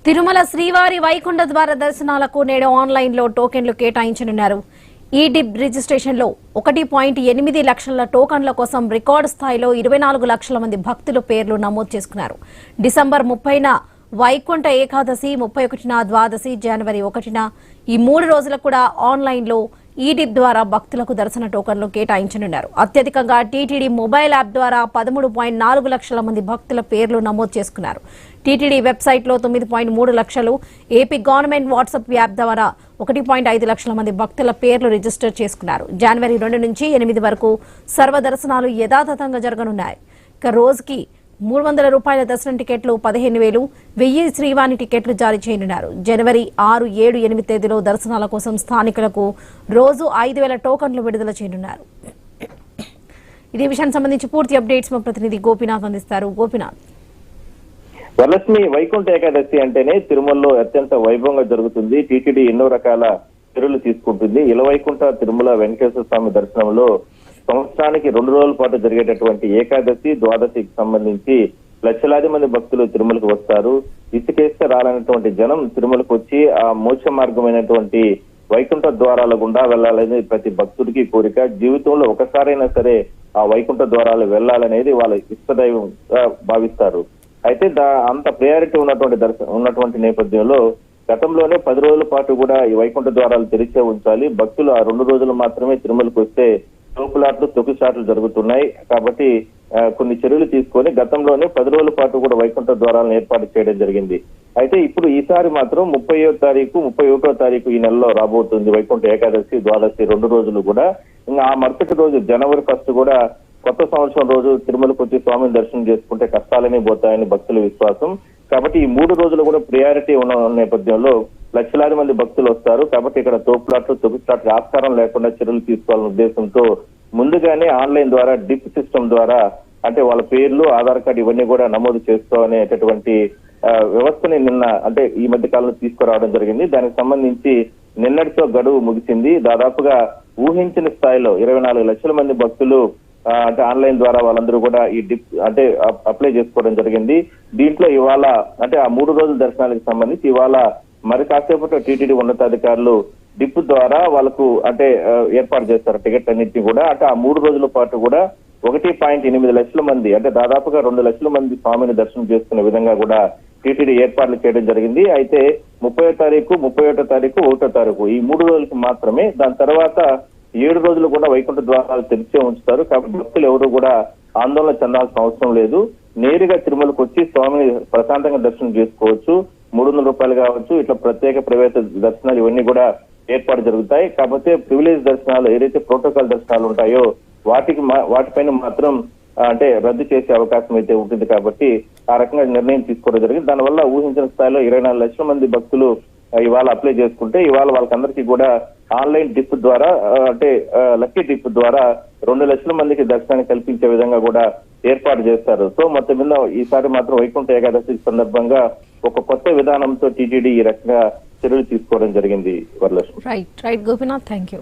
తిరుమల శ్రీవారి వైకుంఠ ద్వార దర్శనాలకు నేడు ఆన్లైన్లో టోకెన్లు కేటాయించనున్నారు. ఈ డిప్ రిజిస్ట్రేషన్లో 1.8 లక్షల టోకన్ల కోసం రికార్డు స్థాయిలో 24 లక్షల మంది భక్తుల పేర్లు నమోదు చేసుకున్నారు. డిసెంబర్ 30న వైకుంఠ ఏకాదశి, 31న ద్వాదశి, జనవరి 1న ఈ 3 రోజులకు కూడా ఆన్లైన్లో ఈ డిప్ ద్వారా భక్తులకు దర్శన టోకన్లు కేటాయించనున్నారు. అత్యధికంగా టీటీడీ మొబైల్ యాప్ ద్వారా 13.4 లక్షల మంది భక్తుల పేర్లు నమోదు చేసుకున్నారు. టీటీడీ వెబ్సైట్లో 9.3 లక్షలు, ఏపీ గవర్నమెంట్ వాట్సాప్ యాప్ ద్వారా 1.5 లక్షల మంది భక్తుల పేర్లు రిజిస్టర్ చేసుకున్నారు. జనవరి 2 నుంచి 8 వరకు సర్వదర్శనాలు యథాతథంగా జరగనున్నాయి. ఇక రోజుకి 300 రూపాయల దర్శనం టికెట్లు 15,000, 1000 శ్రీవాణి టికెట్లు జారీ చేయనున్నారు. జనవరి 6, 7, 8 తేదీలో దర్శనాల కోసం స్థానికులకు రోజు 5,000 టోకన్లు విడుదల చేయనున్నారు. ఇదే విషయానికి సంబంధించి పూర్తి అప్డేట్స్ మా ప్రతినిధి గోపినాథ్ అందిస్తారు. గోపినాథ్. వరలక్ష్మి వైకుంఠ ఏకాదశి అంటేనే తిరుమలలో అత్యంత వైభవంగా జరుగుతుంది. టీటీడీ ఎన్నో రకాల చర్యలు తీసుకుంటుంది. ఇలవైకుంఠ తిరుమల వెంకటేశ్వర స్వామి దర్శనంలో సంవత్సరానికి 2 రోజుల పాటు జరిగేటటువంటి ఏకాదశి, ద్వాదశికి సంబంధించి లక్షలాది మంది భక్తులు తిరుమలకు వస్తారు. ఇసుకేస్తే రాలనేటువంటి జనం తిరుమలకు వచ్చి ఆ మోక్ష మార్గమైనటువంటి వైకుంఠ ద్వారాల గుండా వెళ్లాలనేది ప్రతి భక్తుడికి కోరిక. జీవితంలో ఒకసారైనా సరే ఆ వైకుంఠ ద్వారాలు వెళ్లాలనేది వాళ్ళ ఇష్టదైవంగా భావిస్తారు. అయితే అంత ప్రయారిటీ ఉన్నటువంటి నేపథ్యంలో గతంలోనే 10 రోజుల పాటు కూడా ఈ వైకుంఠ ద్వారాలు తెరిచే ఉంచాలి. భక్తులు ఆ 2 రోజులు మాత్రమే తిరుమలకు వస్తే తోపులాట్లు, తొక్కిసాట్లు జరుగుతున్నాయి. కాబట్టి కొన్ని చర్యలు తీసుకొని గతంలోనే 10 రోజుల పాటు కూడా వైకుంఠ ద్వారాలను ఏర్పాటు చేయడం జరిగింది. అయితే ఇప్పుడు ఈసారి మాత్రం 30వ తారీఖు, 31వ తారీఖు ఈ నెలలో రాబోతుంది వైకుంఠ ఏకాదశి, ద్వాదశి 2 రోజులు కూడా. ఇంకా ఆ మరుసటి రోజు జనవరి 1 కూడా కొత్త సంవత్సరం రోజు తిరుమలకు వచ్చి స్వామిని దర్శనం చేసుకుంటే కష్టాలనే పోతాయని భక్తుల విశ్వాసం. కాబట్టి ఈ 3 రోజులు కూడా ప్రియారిటీ ఉన్న నేపథ్యంలో లక్షలాది మంది భక్తులు వస్తారు. కాబట్టి ఇక్కడ తోపులాట్లు, తొక్కిసాట్లు ఆస్కారం లేకుండా చర్యలు తీసుకోవాలనే ఉద్దేశంతో ముందుగానే ఆన్లైన్ ద్వారా డిప్ సిస్టమ్ ద్వారా అంటే వాళ్ళ పేర్లు, ఆధార్ కార్డు ఇవన్నీ కూడా నమోదు చేసుకోవాలనేటటువంటి వ్యవస్థని అంటే ఈ మధ్య కాలంలో తీసుకురావడం జరిగింది. దానికి సంబంధించి నిన్నటితో గడువు ముగిసింది. దాదాపుగా ఊహించిన స్థాయిలో 24 లక్షల మంది భక్తులు అంటే ఆన్లైన్ ద్వారా వాళ్ళందరూ కూడా ఈ డిప్ అంటే అప్లై చేసుకోవడం జరిగింది. దీంట్లో ఇవాళ అంటే ఆ 3 రోజుల దర్శనానికి సంబంధించి ఇవాళ మరి కాసేపట్లో టీటీడీ ఉన్నతాధికారులు డిప్ ద్వారా వాళ్ళకు అంటే ఏర్పాటు చేస్తారు టికెట్ అన్నింటినీ కూడా. అంటే ఆ 3 రోజుల పాటు కూడా 1.8 లక్షల మంది అంటే దాదాపుగా 2 లక్షల మంది స్వామిని దర్శనం చేసుకునే విధంగా కూడా టీటీడీ ఏర్పాట్లు చేయడం జరిగింది. అయితే 30వ తారీఖు, 31వ తారీఖు, 1వ తారీఖు ఈ 3 రోజులకి మాత్రమే. దాని తర్వాత 7 రోజులు కూడా వైకుంఠ ద్వారాలు తెరిచే ఉంచుతారు. కాబట్టి భక్తులు ఎవరు కూడా ఆందోళన చెందాల్సిన అవసరం లేదు. నేరుగా తిరుమలకు వచ్చి స్వామిని ప్రశాంతంగా దర్శనం చేసుకోవచ్చు. 300 రూపాయలు కావచ్చు, ఇట్లా ప్రత్యేక ప్రైవేట్ దర్శనాలు ఇవన్నీ కూడా ఏర్పాటు జరుగుతాయి. కాకపోతే ప్రివిలేజ్ దర్శనాలు ఏదైతే ప్రోటోకాల్ దర్శనాలు ఉంటాయో వాటిపైన మాత్రం అంటే రద్దు చేసే అవకాశం అయితే ఉంటుంది. కాబట్టి ఆ రకంగా నిర్ణయం తీసుకోవడం జరిగింది. దానివల్ల ఊహించిన స్థాయిలో 24 లక్షల మంది భక్తులు ఇవాళ అప్లై చేసుకుంటే ఇవాళ వాళ్ళకందరికీ కూడా ఆన్లైన్ డిప్ ద్వారా అంటే లక్కీ డిప్ ద్వారా 2 లక్షల మందికి దర్శనాన్ని కల్పించే విధంగా కూడా ఏర్పాటు చేస్తారు. సో మొత్తం మీద ఈసారి మాత్రం వైకుంఠ ఏకాదశి సందర్భంగా ఒక కొత్త విధానంతో టీటీడీ ఈ రకంగా చర్యలు తీసుకోవడం జరిగింది. Varalakshmi. Right Gopinath, thank you.